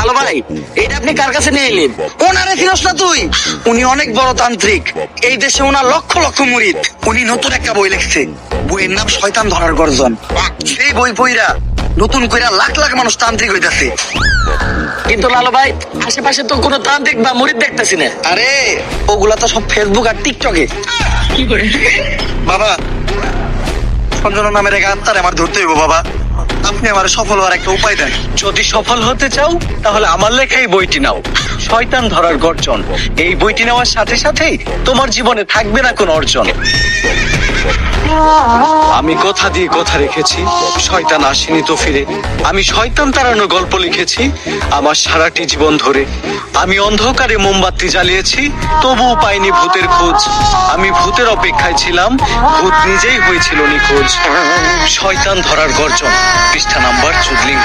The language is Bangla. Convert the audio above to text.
লালু ভাই, এটা আপনি কার কাছে নিয়ে এলেন? ওনারে চিনস না তুই? উনি অনেক বড় তান্ত্রিক, এই দেশে ওনার লক্ষ লক্ষ মুরিদ। উনি নতুন একটা বই লিখছে, বইয়ের নাম শয়তান ধরার গর্জন। সেই বই পইরা নতুন কইরা লাখ লাখ মানুষ তান্ত্রিক হইতাছে। কিন্তু লালু ভাই, আশেপাশে তো কোনো তান্ত্রিক বা মুরিদ দেখতেছি না। আরে ওগুলা তো সব ফেসবুক আর টিকটকে। কি করে? বাবা, সঞ্জনা নামের এক আত্মার আমার ধরতে হইব বাবা। আপনি আমার সফল হওয়ার একটা উপায় দেন। যদি সফল হতে চাও তাহলে আমার লেখা এই বইটি নাও, শয়তান ধরার গর্জন। এই বইটি নেওয়ার সাথে সাথেই তোমার জীবনে থাকবে না কোনো অর্জন। আমি কথা দিয়ে কথা রেখেছি, শয়তান আসেনি তো ফিরে। আমি শয়তান তাড়ানোর গল্প লিখেছি আমার সারাটি জীবন ধরে। আমি অন্ধকারে মোমবাতি জ্বালিয়েছি, তবুও পাইনি ভূতের খোঁজ। আমি ভূতের অপেক্ষায় ছিলাম, ভূত নিজেই হয়েছিল নিখোঁজ। শয়তান ধরার গর্জন, পৃষ্ঠা নাম্বার 14।